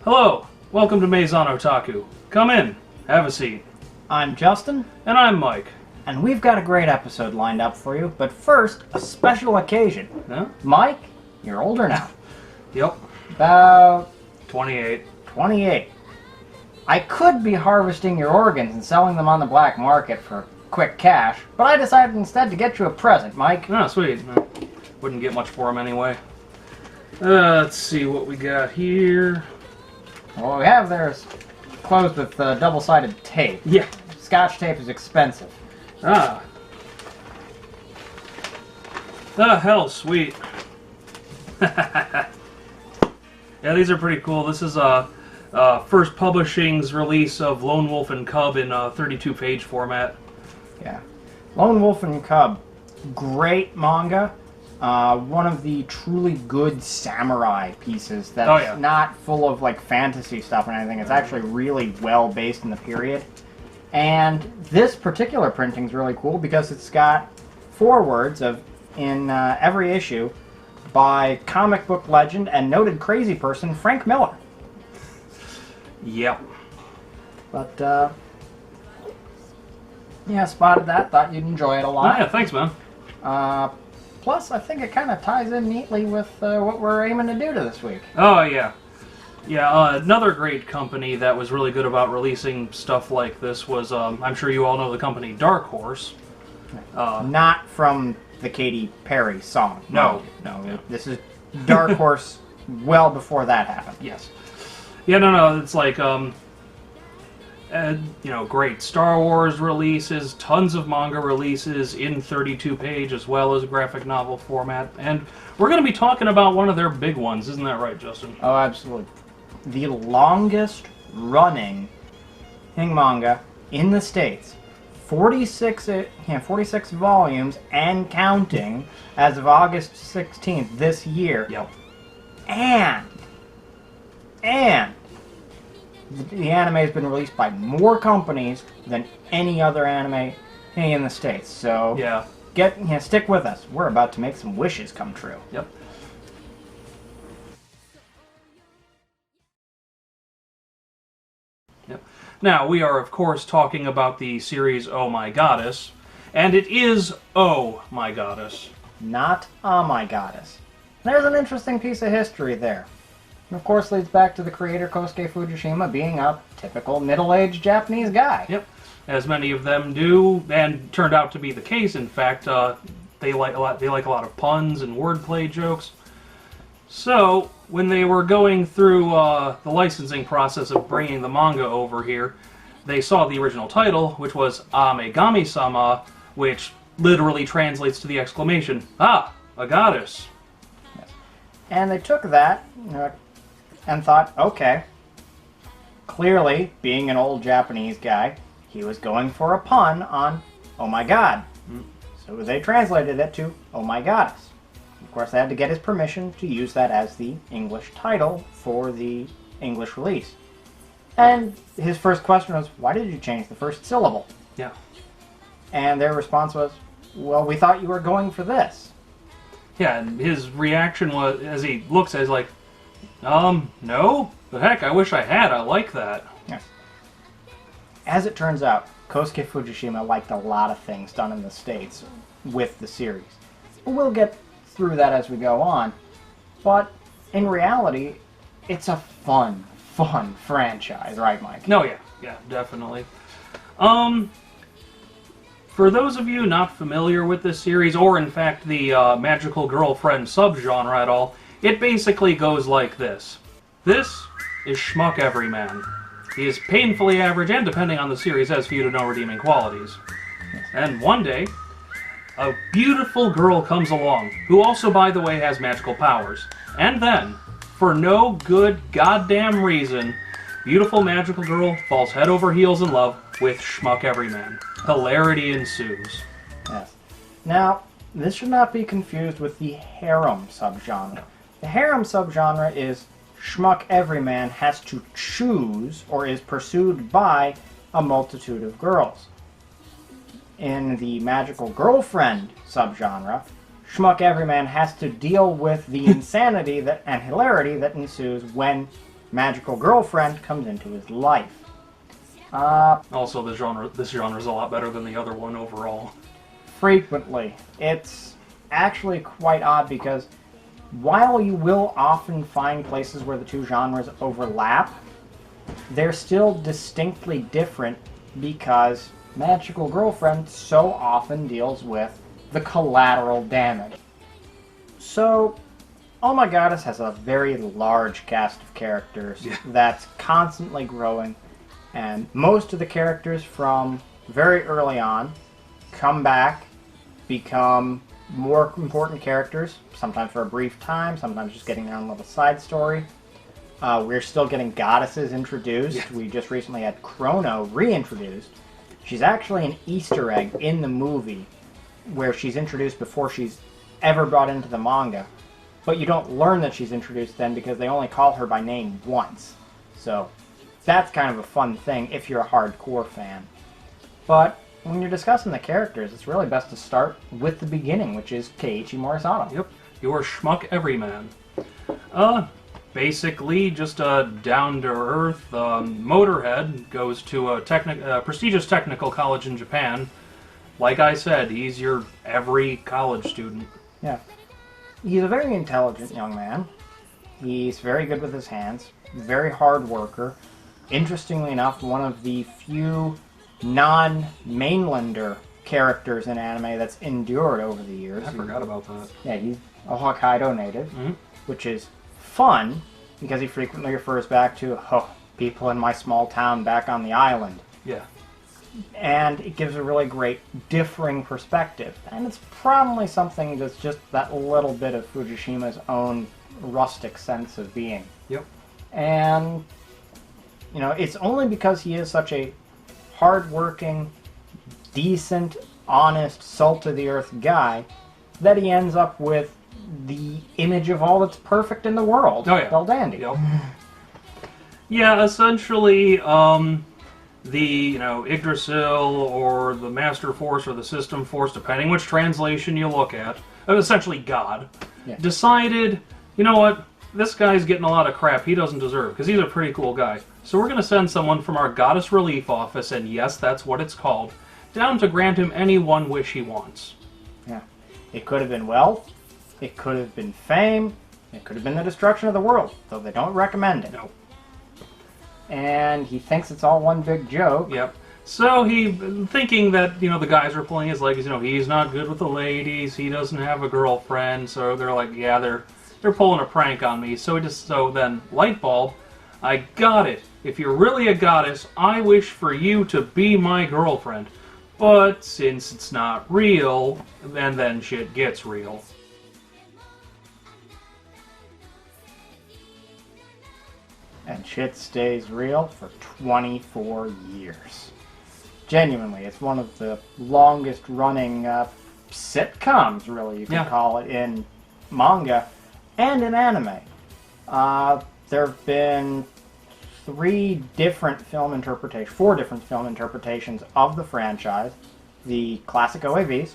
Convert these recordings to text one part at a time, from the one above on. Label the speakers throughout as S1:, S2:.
S1: Hello, welcome to Maison Otaku. Come in, have a seat.
S2: I'm Justin,
S1: And I'm Mike.
S2: and we've got a great episode lined up for you, but first, a special occasion.
S1: Huh?
S2: Mike, you're older now.
S1: Yep,
S2: About
S1: 28.
S2: 28. I could be harvesting your organs and selling them on the black market for quick cash, but I decided instead to get you a present, Mike.
S1: Ah, sweet. Wouldn't get much for him anyway. Let's see what we got here.
S2: What we have there is closed with double-sided tape.
S1: Yeah.
S2: Scotch tape is expensive.
S1: Ah. Ah, hell, sweet. Yeah, these are pretty cool. This is First Publishing's release of Lone Wolf and Cub in 32-page format.
S2: Yeah. Lone Wolf and Cub, great manga. One of the truly good samurai pieces that's not full of like fantasy stuff and anything. It's actually really well based in the period. And this particular printing is really cool because it's got forewords in every issue by comic book legend and noted crazy person Frank Miller.
S1: Yep.
S2: But yeah, spotted that. Thought you'd enjoy it a lot.
S1: Oh, yeah, thanks, man.
S2: Plus, I think it kind of ties in neatly with what we're aiming to do this week.
S1: Oh, yeah. Yeah, another great company that was really good about releasing stuff like this was, I'm sure you all know the company Dark Horse.
S2: Not from the Katy Perry song.
S1: No.
S2: No. This is Dark Horse well before that happened.
S1: Yes. Yeah, no, it's like, great Star Wars releases, tons of manga releases in 32-page as well as graphic novel format. And we're going to be talking about one of their big ones, isn't that right, Justin?
S2: Oh, absolutely. The longest running manga in the States. 46 volumes and counting as of August 16th this year.
S1: Yep.
S2: And the anime has been released by more companies than any other anime in the States. So
S1: Yeah.
S2: stick with us. We're about to make some wishes come true.
S1: Yep. Yep. Now, we are, of course, talking about the series Oh My Goddess, and it is Oh My Goddess.
S2: Not Oh My Goddess. There's an interesting piece of history there. And of course leads back to the creator Kosuke Fujishima being a typical middle-aged Japanese guy.
S1: Yep. As many of them do, and turned out to be the case. In fact, they like a lot of puns and wordplay jokes. So, when they were going through the licensing process of bringing the manga over here, they saw the original title, which was Megami-sama, which literally translates to the exclamation, "Ah, a goddess."
S2: Yes. And they took that and thought, okay, clearly, being an old Japanese guy, he was going for a pun on Oh My God. So they translated it to Oh My Goddess. Of course, they had to get his permission to use that as the English title for the English release. And his first question was, why did you change the first syllable?
S1: Yeah.
S2: And their response was, well, we thought you were going for this.
S1: Yeah, and his reaction was, as he looks at it, he's like, no? The heck, I wish I had. I like that.
S2: Yes. As it turns out, Kosuke Fujishima liked a lot of things done in the States with the series. We'll get through that as we go on, but in reality, it's a fun franchise, right, Mike?
S1: No, yeah, definitely. For those of you not familiar with this series, or in fact the magical girlfriend subgenre at all, it basically goes like this. This is Schmuck Everyman. He is painfully average and, depending on the series, has few to no redeeming qualities. And one day, a beautiful girl comes along, who also, by the way, has magical powers. And then, for no good goddamn reason, beautiful magical girl falls head over heels in love with Schmuck Everyman. Hilarity ensues.
S2: Yes. Now, this should not be confused with the harem subgenre. The harem subgenre is Schmuck Everyman has to choose or is pursued by a multitude of girls. In the magical girlfriend subgenre, Schmuck Everyman has to deal with the insanity and hilarity that ensues when magical girlfriend comes into his life.
S1: Also, this genre is a lot better than the other one overall.
S2: Frequently. It's actually quite odd because while you will often find places where the two genres overlap, they're still distinctly different because Magical Girlfriend so often deals with the collateral damage. So, Oh My Goddess has a very large cast of characters that's constantly growing, and most of the characters from very early on come back, become more important characters, sometimes for a brief time, sometimes just getting their own little side story. We're still getting goddesses introduced. Yeah. We just recently had Chrono reintroduced. She's actually an Easter egg in the movie where she's introduced before she's ever brought into the manga. But you don't learn that she's introduced then because they only call her by name once. So that's kind of a fun thing if you're a hardcore fan. But when you're discussing the characters, it's really best to start with the beginning, which is Keiichi Morisato.
S1: Yep, your schmuck everyman. Basically, just a down-to-earth motorhead goes to a prestigious technical college in Japan. Like I said, he's your every college student.
S2: Yeah. He's a very intelligent young man. He's very good with his hands, very hard worker. Interestingly enough, one of the few non-mainlander characters in anime that's endured over the years.
S1: I forgot about that.
S2: Yeah, he's a Hokkaido native, which is fun because he frequently refers back to people in my small town back on the island.
S1: Yeah.
S2: And it gives a really great differing perspective. And it's probably something that's just that little bit of Fujishima's own rustic sense of being.
S1: Yep.
S2: And, you know, it's only because he is such a hard-working, decent, honest, salt-of-the-earth guy that he ends up with the image of all that's perfect in the world.
S1: Oh, yeah.
S2: Belldandy.
S1: Yep. Yeah, essentially, the, Yggdrasil or the Master Force or the System Force, depending which translation you look at, essentially God, decided, you know what, this guy's getting a lot of crap he doesn't deserve, because he's a pretty cool guy. So we're going to send someone from our Goddess Relief Office, and yes, that's what it's called, down to grant him any one wish he wants.
S2: Yeah. It could have been wealth, it could have been fame, it could have been the destruction of the world, though they don't recommend it.
S1: No.
S2: And he thinks it's all one big joke.
S1: Yep. So he, thinking that, the guys are pulling his legs, he's not good with the ladies, he doesn't have a girlfriend, so they're like, yeah, they're pulling a prank on me. So then, light bulb, I got it. If you're really a goddess, I wish for you to be my girlfriend. But since it's not real, then shit gets real.
S2: And shit stays real for 24 years. Genuinely, it's one of the longest running sitcoms, really, you can call it, in manga and in anime. There have been 4 different film interpretations of the franchise. The classic OAVs,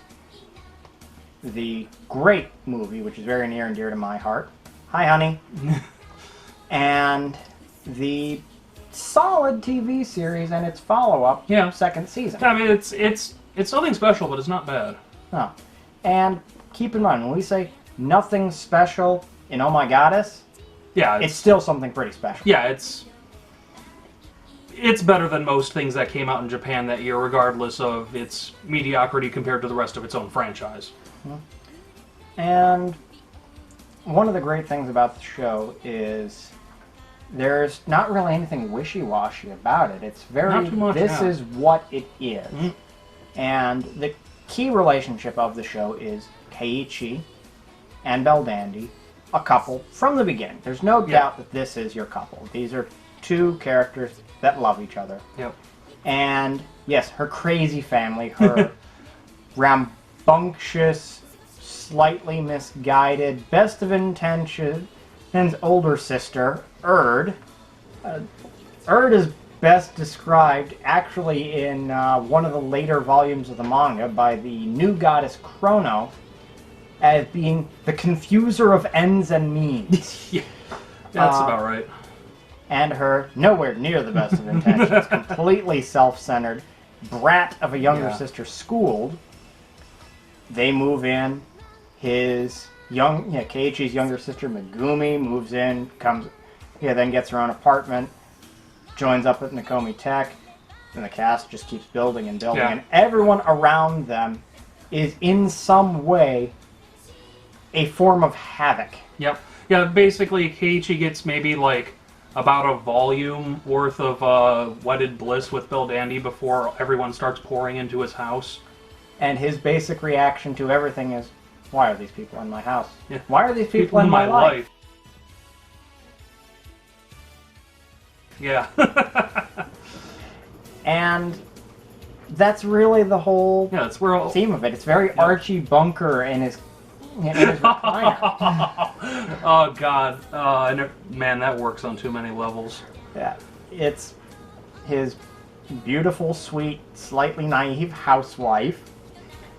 S2: the great movie, which is very near and dear to my heart, Hi Honey, and the solid TV series and its follow-up, second season.
S1: I mean, it's something special, but it's not bad.
S2: No. And keep in mind, when we say nothing special in Oh My Goddess, it's still something pretty special.
S1: Yeah, it's better than most things that came out in Japan that year, regardless of its mediocrity compared to the rest of its own franchise.
S2: And one of the great things about the show is there's not really anything wishy-washy about it. It's very,
S1: not too much,
S2: this is what it is. And the key relationship of the show is Keiichi and Belldandy, a couple from the beginning. There's no doubt that this is your couple. These are 2 characters that love each other.
S1: Yep.
S2: And yes, her crazy family, her rambunctious, slightly misguided, best of intentions, older sister, Erd. Erd is best described actually in one of the later volumes of the manga by the new goddess Chrono as being the confuser of ends and means.
S1: Yeah, that's about right.
S2: and her nowhere near the best of intentions, completely self-centered brat of a younger sister schooled. They move in. Keiichi's younger sister Megumi moves in, then gets her own apartment, joins up with Nakomi Tech, and the cast just keeps building and building, and everyone around them is in some way a form of havoc.
S1: Yep. Yeah, basically Keiichi gets maybe like about a volume worth of wedded bliss with Belldandy before everyone starts pouring into his house.
S2: And his basic reaction to everything is, why are these people in my house? Yeah. Why are these people in my life?
S1: Yeah.
S2: And that's really the whole theme of it. It's very Archie Bunker in his recliner.
S1: Oh, God. Man, that works on too many levels.
S2: Yeah. It's his beautiful, sweet, slightly naive housewife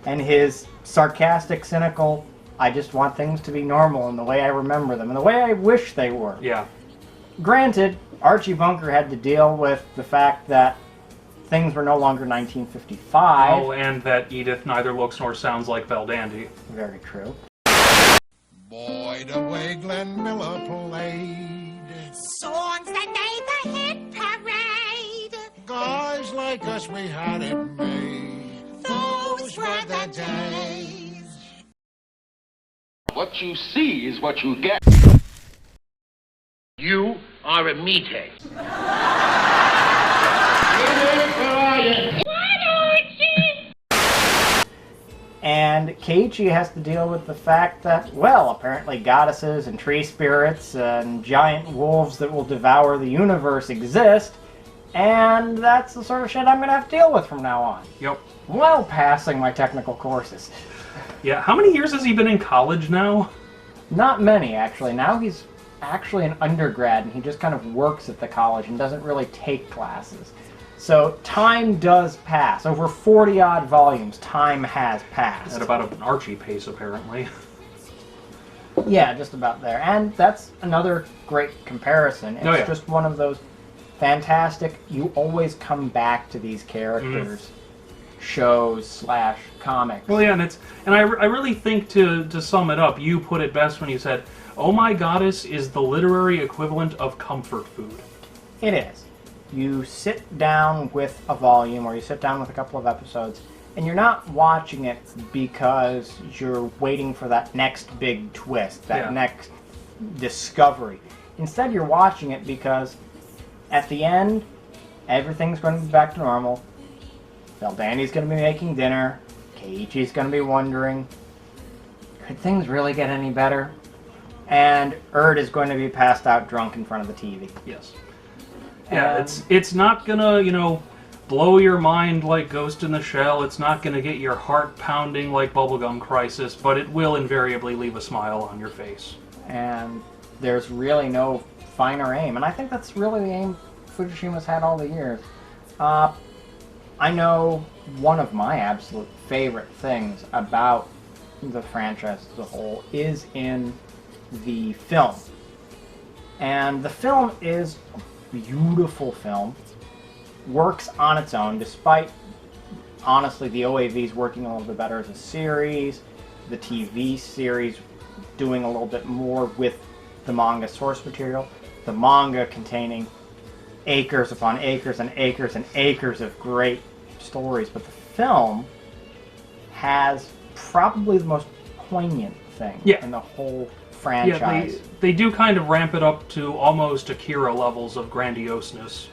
S2: and his sarcastic, cynical, I just want things to be normal in the way I remember them, and the way I wish they were.
S1: Yeah.
S2: Granted, Archie Bunker had to deal with the fact that things were no longer 1955.
S1: Oh, and that Edith neither looks nor sounds like Belldandy.
S2: Very true.
S3: Boy, the way Glenn Miller played.
S4: Songs that made the hit parade.
S3: Guys like us, we had it made.
S4: Those were the days.
S5: What you see is what you get. You are a meathead.
S2: And Keiichi has to deal with the fact that, well, apparently goddesses and tree spirits and giant wolves that will devour the universe exist, and that's the sort of shit I'm going to have to deal with from now on.
S1: Yep.
S2: While passing my technical courses.
S1: Yeah, how many years has he been in college now?
S2: Not many, actually. Now he's actually an undergrad, and he just kind of works at the college and doesn't really take classes. So time does pass. Over 40-odd volumes, time has passed.
S1: At about an Archie pace, apparently.
S2: Yeah, just about there. And that's another great comparison. It's just one of those fantastic, you always come back to these characters, shows / comics.
S1: Well, yeah, and I really think to sum it up, you put it best when you said, "Oh My Goddess" is the literary equivalent of comfort food.
S2: It is. You sit down with a volume, or you sit down with a couple of episodes, and you're not watching it because you're waiting for that next big twist, that next discovery. Instead, you're watching it because at the end, everything's going to be back to normal. Belldandy's going to be making dinner. Keiichi's going to be wondering, could things really get any better? And Erd is going to be passed out drunk in front of the TV.
S1: Yes. Yeah, it's not gonna, blow your mind like Ghost in the Shell. It's not gonna get your heart pounding like Bubblegum Crisis, but it will invariably leave a smile on your face.
S2: And there's really no finer aim, and I think that's really the aim Fujishima's had all the years. I know one of my absolute favorite things about the franchise as a whole is in the film. And the film is beautiful film, works on its own, despite, honestly, the OAVs working a little bit better as a series, the TV series doing a little bit more with the manga source material, the manga containing acres upon acres and acres and acres of great stories, but the film has probably the most poignant thing in the whole franchise.
S1: Yeah, they do kind of ramp it up to almost Akira levels of grandioseness.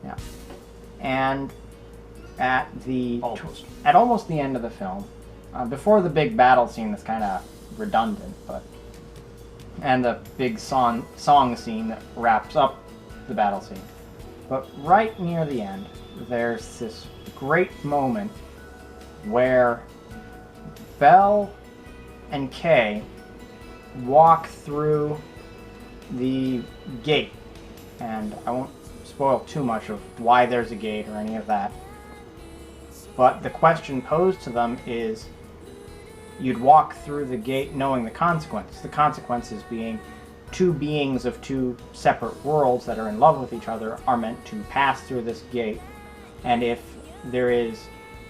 S2: Yeah. And at almost the end of the film, before the big battle scene that's kind of redundant, and the big song scene that wraps up the battle scene, but right near the end, there's this great moment where Belle and Kay walk through the gate, and I won't spoil too much of why there's a gate or any of that, but the question posed to them is, you'd walk through the gate knowing the consequences. The consequences being two beings of two separate worlds that are in love with each other are meant to pass through this gate. And if there is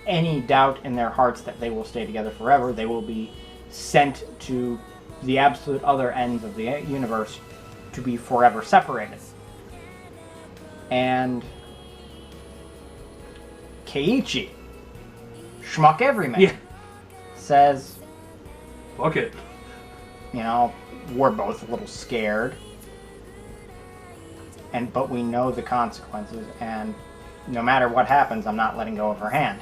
S2: any doubt in their hearts that they will stay together forever, they will be sent to the absolute other ends of the universe to be forever separated. And Keiichi, schmuck everyman, says,
S1: fuck it.
S2: You know, we're both a little scared, but we know the consequences, and no matter what happens, I'm not letting go of her hand.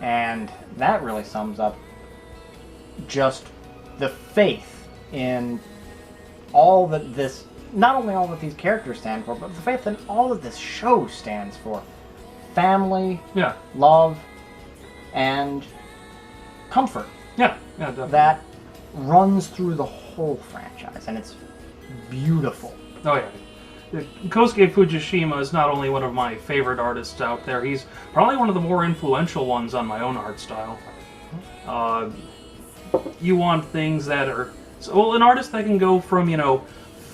S2: And that really sums up just the faith in all that this, not only all that these characters stand for, but the faith in all that this show stands for. Family, love, and comfort.
S1: Yeah, definitely.
S2: That runs through the whole franchise, and it's beautiful.
S1: Oh yeah. Kosuke Fujishima is not only one of my favorite artists out there, he's probably one of the more influential ones on my own art style. You want things that are... Well, an artist that can go from, you know,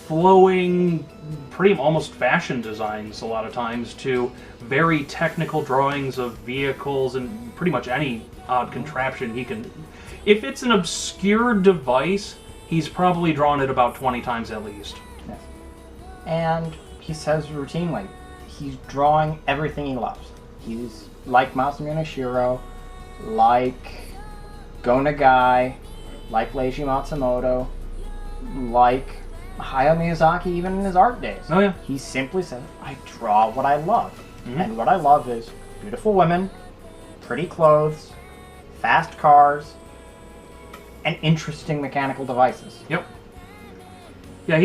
S1: flowing, pretty almost fashion designs a lot of times, to very technical drawings of vehicles and pretty much any odd contraption he can... If it's an obscure device, he's probably drawn it about 20 times at least.
S2: Yes. And he says routinely, he's drawing everything he loves. He's like Masamune Shirow, like Go Nagai, like Leiji Matsumoto, like Hayao Miyazaki even in his art days.
S1: Oh yeah.
S2: He simply says, I draw what I love. Mm-hmm. And what I love is beautiful women, pretty clothes, fast cars, and interesting mechanical devices.
S1: Yep. Yeah,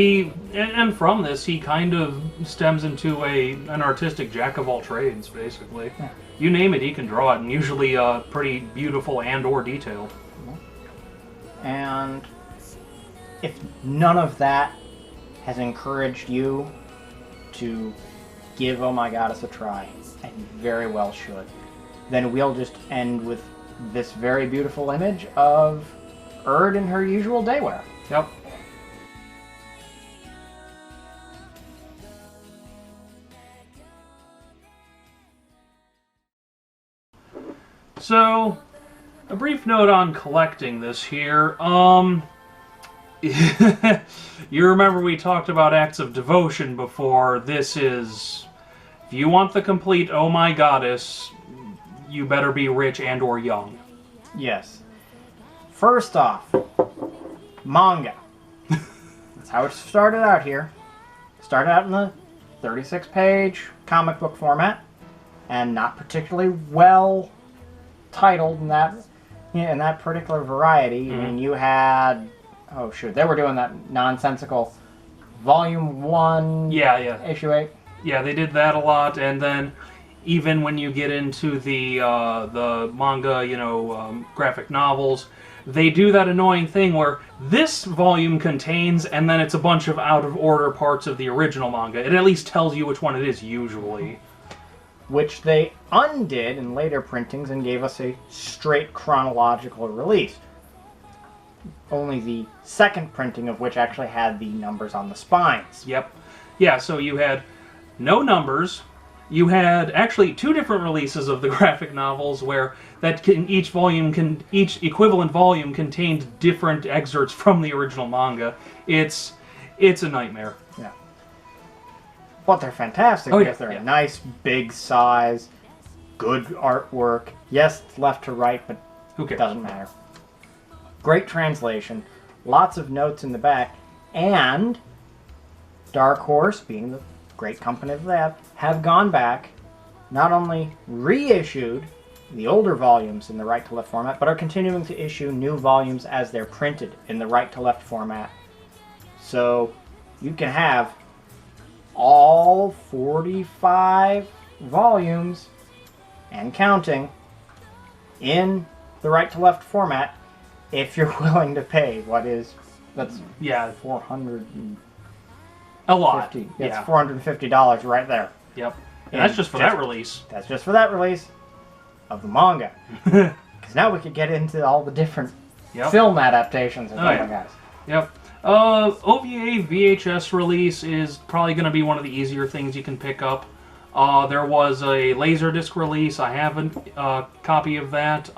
S1: and from this, he kind of stems into an artistic jack of all trades, basically. Yeah. You name it, he can draw it, and usually pretty beautiful and/or detailed.
S2: And if none of that has encouraged you to give Oh My Goddess a try, and you very well should, then we'll just end with this very beautiful image of Erd in her usual day wear.
S1: Yep. So, a brief note on collecting this here. You remember we talked about acts of devotion before. This is... If you want the complete Oh My Goddess, you better be rich and or young.
S2: Yes. First off, manga. That's how it started out here. Started out in the 36-page comic book format, and not particularly well titled in that particular variety. Mm-hmm. I mean, you had, oh shoot, they were doing that nonsensical Volume 1, Issue 8.
S1: Yeah, they did that a lot, and then even when you get into the manga, graphic novels, they do that annoying thing where this volume contains, and then it's a bunch of out-of-order parts of the original manga. It at least tells you which one it is, usually.
S2: Which they undid in later printings and gave us a straight chronological release. Only the second printing of which actually had the numbers on the spines.
S1: Yep. Yeah, so you had no numbers. You had actually two different releases of the graphic novels where each equivalent volume contained different excerpts from the original manga. It's a nightmare.
S2: Yeah. But they're fantastic because they're a nice, big size, good artwork. Yes, it's left to right, but
S1: who cares?
S2: Doesn't matter. Great translation, lots of notes in the back, and Dark Horse, being the great company of that, have gone back, not only reissued the older volumes in the right-to-left format, but are continuing to issue new volumes as they're printed in the right-to-left format. So you can have all 45 volumes and counting in the right-to-left format if you're willing to pay that's 400
S1: a lot.
S2: It's $450 right there.
S1: Yep. And that's just for that release.
S2: That's just for that release of the manga. Because now we could get into all the different film adaptations of
S1: Oh, yeah.
S2: guys.
S1: Yep. OVA VHS release is probably going to be one of the easier things you can pick up. There was a Laserdisc release. I have a copy of that.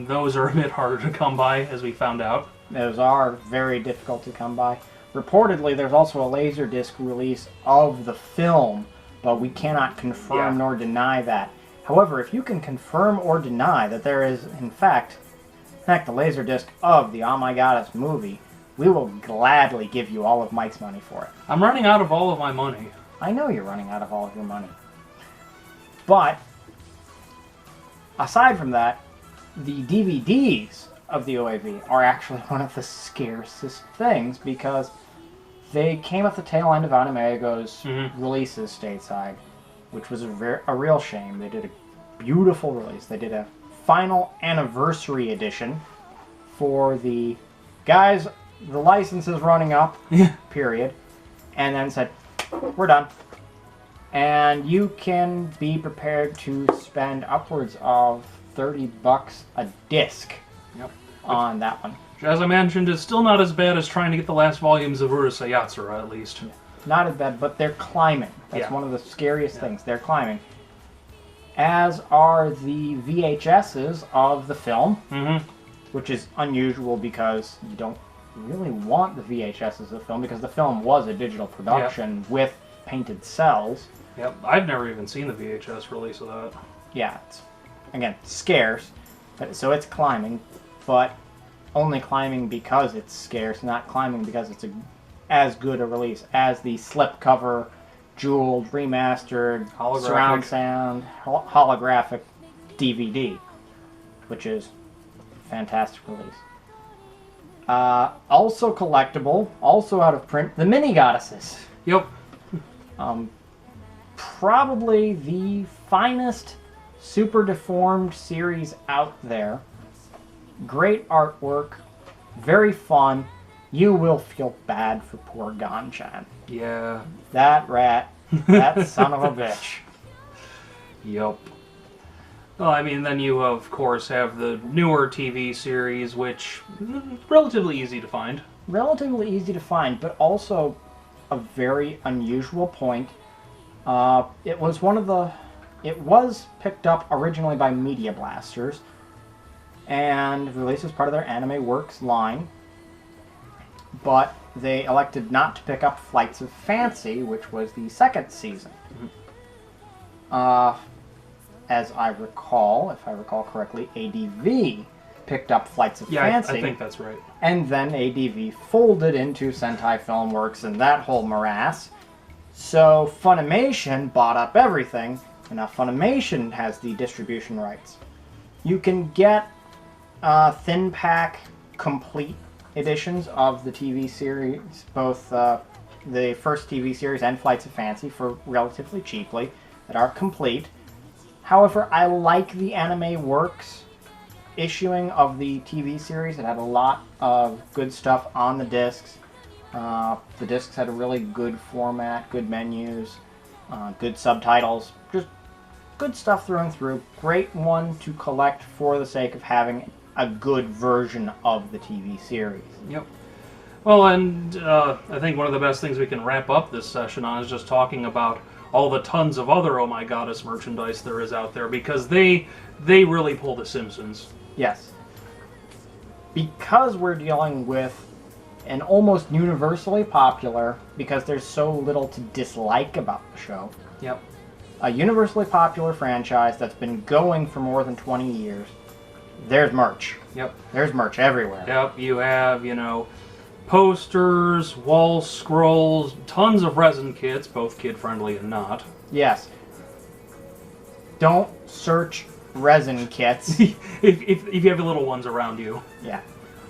S1: Those are a bit harder to come by, as we found out.
S2: Those are very difficult to come by. Reportedly, there's also a Laserdisc release of the film, but we cannot confirm nor deny that. However, if you can confirm or deny that there is, in fact, the Laserdisc of the Oh My Goddess movie, we will gladly give you all of Mike's money for it.
S1: I'm running out of all of my money.
S2: I know you're running out of all of your money. But, aside from that, the DVDs of the OAV are actually one of the scarcest things because they came at the tail end of Animego's releases stateside, which was a real shame. They did a beautiful release. They did a final anniversary edition for the guys, the license is running up, period, and then said, we're done. And you can be prepared to spend upwards of $30 a disc on that one.
S1: Which, as I mentioned, is still not as bad as trying to get the last volumes of Urusei Yatsura, at least.
S2: Not as bad, but they're climbing. That's one of the scariest things. They're climbing. As are the VHSs of the film, which is unusual because you don't really want the VHSs of the film because the film was a digital production with painted cells.
S1: Yep, I've never even seen the VHS release of that.
S2: Yeah, it's, again, scarce, so it's climbing, but only climbing because it's scarce, not climbing because it's as good a release as the slipcover, jeweled, remastered, surround sound, holographic DVD, which is a fantastic release. Also collectible, also out of print, the Mini Goddesses.
S1: Yep.
S2: Probably the finest super deformed series out there. Great artwork, very fun. You will feel bad for poor Ganchan.
S1: Yeah.
S2: That rat, that son of a bitch.
S1: Yep. Well, I mean, then you, of course, have the newer TV series, which relatively easy to find.
S2: Relatively easy to find, but also a very unusual point. It was picked up originally by Media Blasters and released as part of their Anime Works line, but they elected not to pick up Flights of Fancy, which was the second season. As I recall, if I recall correctly, ADV picked up Flights of Fancy.
S1: I think that's right.
S2: And then ADV folded into Sentai Filmworks and that whole morass. So Funimation bought up everything, and now Funimation has the distribution rights. You can get thin pack complete editions of the TV series, both the first TV series and Flights of Fancy, for relatively cheaply, that are complete. However, I like the Anime Works issuing of the TV series. It had a lot of good stuff on the discs. The discs had a really good format, good menus, good subtitles, just good stuff through and through. Great one to collect for the sake of having a good version of the TV series.
S1: Yep. Well, and I think one of the best things we can wrap up this session on is just talking about all the tons of other Oh My Goddess merchandise there is out there, because they really pull the Simpsons.
S2: Yes. Because we're dealing with an almost universally popular, because there's so little to dislike about the show.
S1: Yep.
S2: A universally popular franchise that's been going for more than 20 years. There's merch.
S1: Yep.
S2: There's merch everywhere.
S1: Yep, you have, posters, wall scrolls, tons of resin kits, both kid-friendly and not.
S2: Yes. Don't search resin kits.
S1: if you have little ones around you.
S2: Yeah.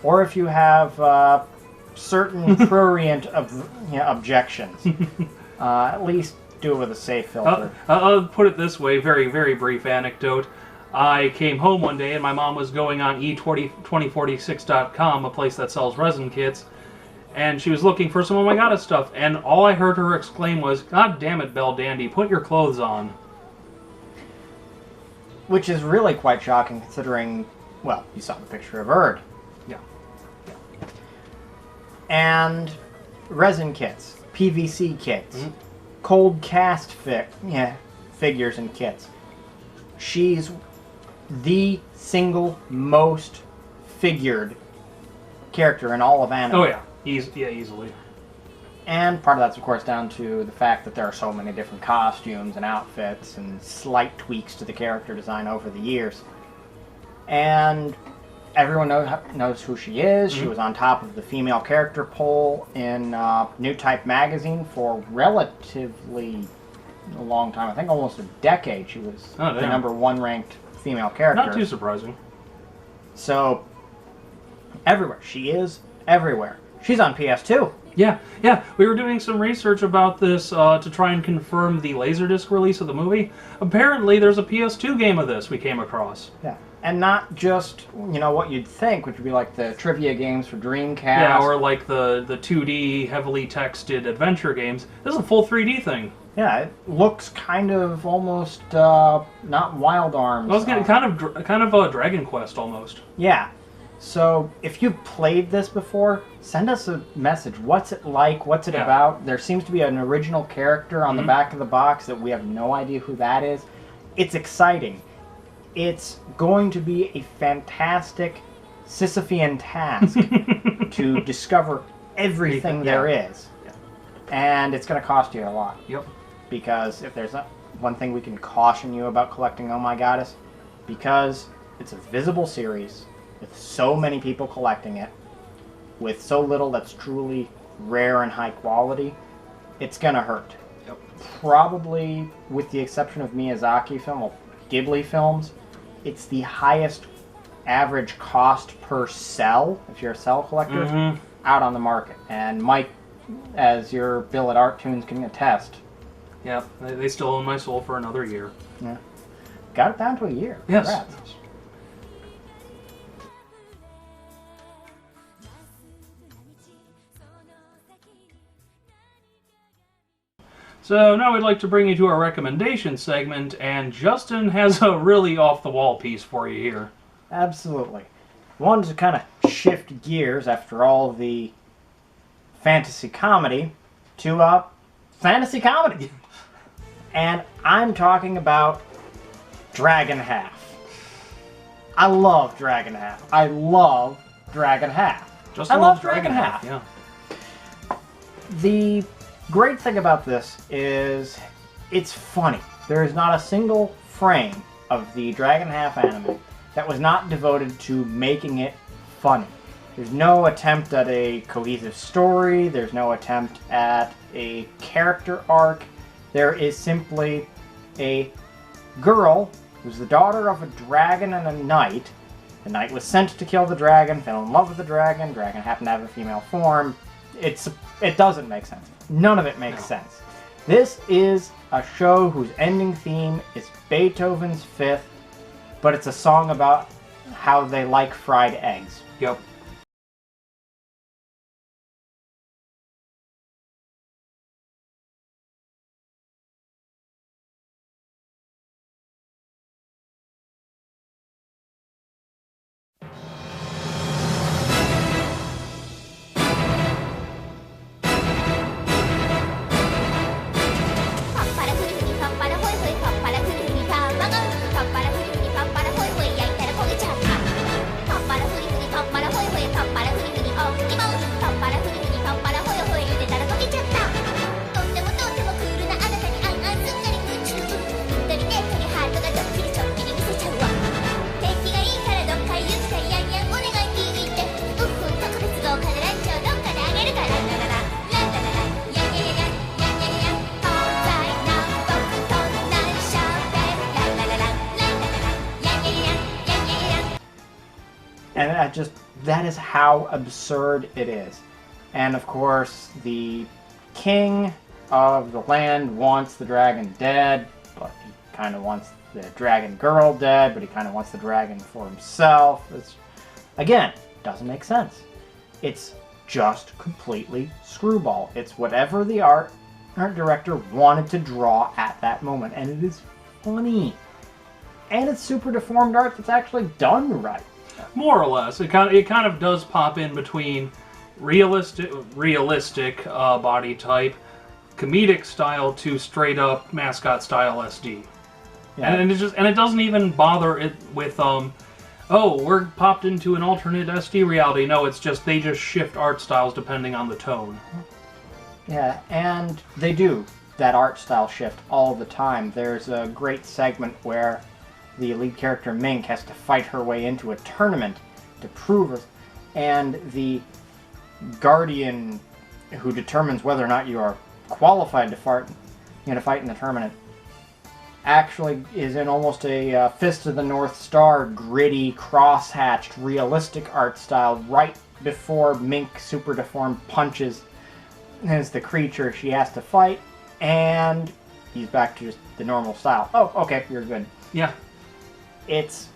S2: Or if you have certain prurient objections. At least do it with a safe filter.
S1: I'll put it this way, very, very brief anecdote. I came home one day and my mom was going on e2046.com, a place that sells resin kits, and she was looking for some Oh My Goddess stuff, and all I heard her exclaim was, "God damn it, Belle Dandy, put your clothes on."
S2: Which is really quite shocking considering, well, you saw the picture of Erd.
S1: Yeah.
S2: And resin kits, PVC kits, cold cast figures and kits. She's the single most figured character in all of anime.
S1: Oh yeah, easily.
S2: And part of that's, of course, down to the fact that there are so many different costumes and outfits and slight tweaks to the character design over the years. And everyone knows who she is. She was on top of the female character poll in New Type magazine for relatively a long time. I think almost a decade. She was the #1 ranked female character.
S1: Not too surprising.
S2: So, everywhere. She is everywhere. She's on PS2.
S1: Yeah. We were doing some research about this to try and confirm the Laserdisc release of the movie. Apparently, there's a PS2 game of this we came across.
S2: Yeah. And not just, what you'd think, which would be like the trivia games for Dreamcast.
S1: Yeah, or like the 2D, heavily texted adventure games. This is a full 3D thing.
S2: Yeah, it looks kind of almost, not Wild Arms.
S1: I was getting kind of a Dragon Quest almost.
S2: Yeah. So, if you've played this before, send us a message. What's it like? What's it about? There seems to be an original character on the back of the box that we have no idea who that is. It's exciting. It's going to be a fantastic Sisyphean task to discover everything there is.
S1: Yeah.
S2: And it's going to cost you a lot.
S1: Yep.
S2: Because if there's one thing we can caution you about collecting Oh My Goddess, because it's a visible series with so many people collecting it, with so little that's truly rare and high quality, it's going to hurt.
S1: Yep.
S2: Probably, with the exception of Miyazaki Ghibli films, it's the highest average cost per cell, if you're a cell collector, out on the market. And Mike, as your bill at Art-Toons can attest.
S1: Yeah, they still own my soul for another year.
S2: Yeah. Got it down to a year.
S1: Yes.
S2: Congrats.
S1: So now we'd like to bring you to our recommendation segment, and Justin has a really off-the-wall piece for you here.
S2: Absolutely. Wanted to kind of shift gears after all the fantasy comedy to fantasy comedy. And I'm talking about Dragon Half. I love Dragon Half. I love Dragon Half.
S1: Justin loves Dragon Half. Yeah.
S2: The great thing about this is it's funny. There is not a single frame of the Dragon Half anime that was not devoted to making it funny. There's no attempt at a cohesive story. There's no attempt at a character arc. There is simply a girl who's the daughter of a dragon and a knight. The knight was sent to kill the dragon, fell in love with the dragon. Dragon happened to have a female form. It doesn't make sense. None of it makes sense. This is a show whose ending theme is Beethoven's Fifth, but it's a song about how they like fried eggs.
S1: Yep.
S2: And that is how absurd it is. And of course, the king of the land wants the dragon dead, but he kind of wants the dragon girl dead, but he kind of wants the dragon for himself. Again, doesn't make sense. It's just completely screwball. It's whatever the art director wanted to draw at that moment, and it is funny. And it's super deformed art that's actually done right.
S1: More or less. It kind of does pop in between, realistic body type, comedic style to straight up mascot style SD. Yeah. And it doesn't even bother it with oh, we're popped into an alternate SD reality. No, it's just they just shift art styles depending on the tone.
S2: Yeah, and they do that art style shift all the time. There's a great segment where the lead character Mink has to fight her way into a tournament to prove it, and the guardian who determines whether or not you are qualified to fight in the tournament actually is in almost a Fist of the North Star, gritty, cross-hatched, realistic art style right before Mink super deformed punches as the creature she has to fight, and he's back to just the normal style. Oh, okay, you're good.
S1: Yeah.
S2: It's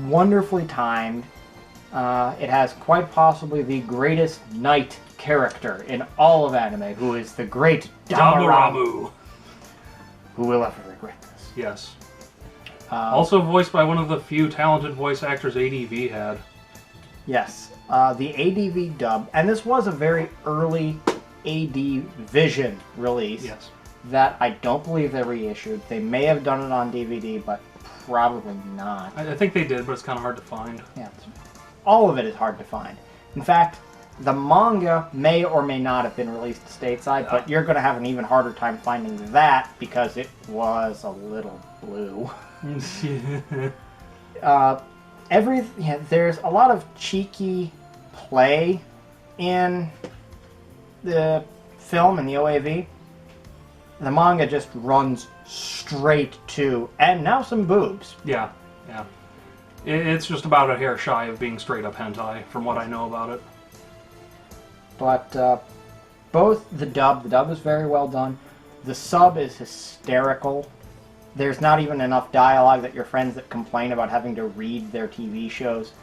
S2: wonderfully timed. It has quite possibly the greatest knight character in all of anime, who is the great Damaramu. Who will ever regret this?
S1: Yes. Also voiced by one of the few talented voice actors ADV had.
S2: Yes. The ADV dub, and this was a very early AD Vision release.
S1: Yes.
S2: That I don't believe they reissued. They may have done it on DVD, but probably not.
S1: I think they did, but it's kind of hard to find.
S2: Yeah. All of it is hard to find. In fact, the manga may or may not have been released stateside, but you're going to have an even harder time finding that because it was a little blue. There's a lot of cheeky play in the film and the OAV. The manga just runs straight to, and now some boobs.
S1: Yeah, yeah. It's just about a hair shy of being straight up hentai, from what I know about it.
S2: But both the dub is very well done. The sub is hysterical. There's not even enough dialogue that your friends that complain about having to read their TV shows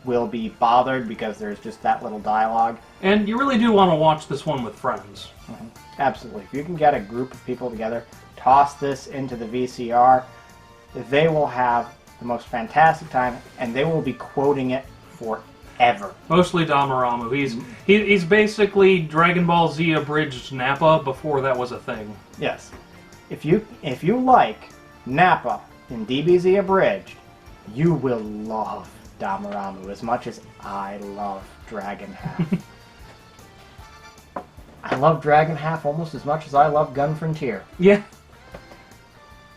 S2: will be bothered because there's just that little dialogue.
S1: And you really do want to watch this one with friends.
S2: Mm-hmm. Absolutely. If you can get a group of people together, toss this into the VCR, they will have the most fantastic time, and they will be quoting it forever.
S1: Mostly Damaramu. He's basically Dragon Ball Z abridged Nappa before that was a thing.
S2: Yes. If you like Nappa in DBZ abridged, you will love Damaramu as much as I love Dragon Half. I love Dragon Half almost as much as I love Gun Frontier.
S1: Yeah.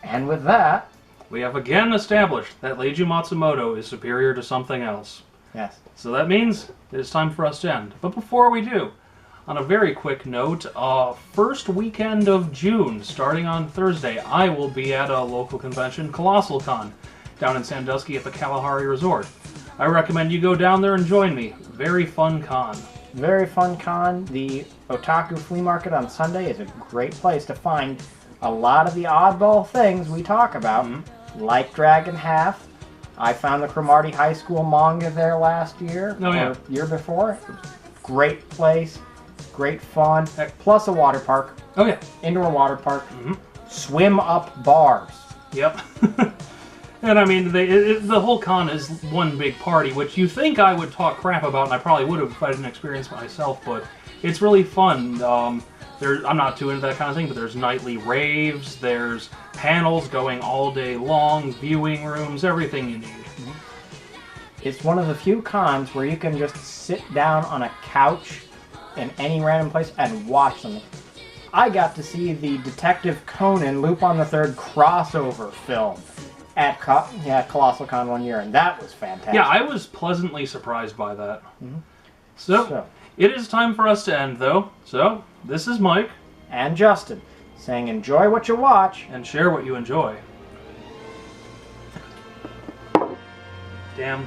S2: And with that,
S1: we have again established that Leiju Matsumoto is superior to something else.
S2: Yes.
S1: So that means it's time for us to end. But before we do, on a very quick note, first weekend of June, starting on Thursday, I will be at a local convention, Colossalcon, down in Sandusky at the Kalahari Resort. I recommend you go down there and join me. Very fun con.
S2: Very fun con. The Otaku Flea Market on Sunday is a great place to find a lot of the oddball things we talk about, like Dragon Half. I found the Cromartie High School manga there last year, or year before. It was a great place, great fun, plus a water park.
S1: Oh yeah.
S2: Indoor water park. Swim up bars.
S1: Yep. And I mean, the whole con is one big party, which you think I would talk crap about, and I probably would have if I didn't experience it myself, but it's really fun. I'm not too into that kind of thing, but there's nightly raves, there's panels going all day long, viewing rooms, everything you need.
S2: It's one of the few cons where you can just sit down on a couch in any random place and watch something. I got to see the Detective Conan Lupin III crossover film at Colossalcon one year, and that was fantastic.
S1: Yeah, I was pleasantly surprised by that. So, it is time for us to end, though. So, this is Mike.
S2: And Justin, saying enjoy what you watch.
S1: And share what you enjoy. Damn.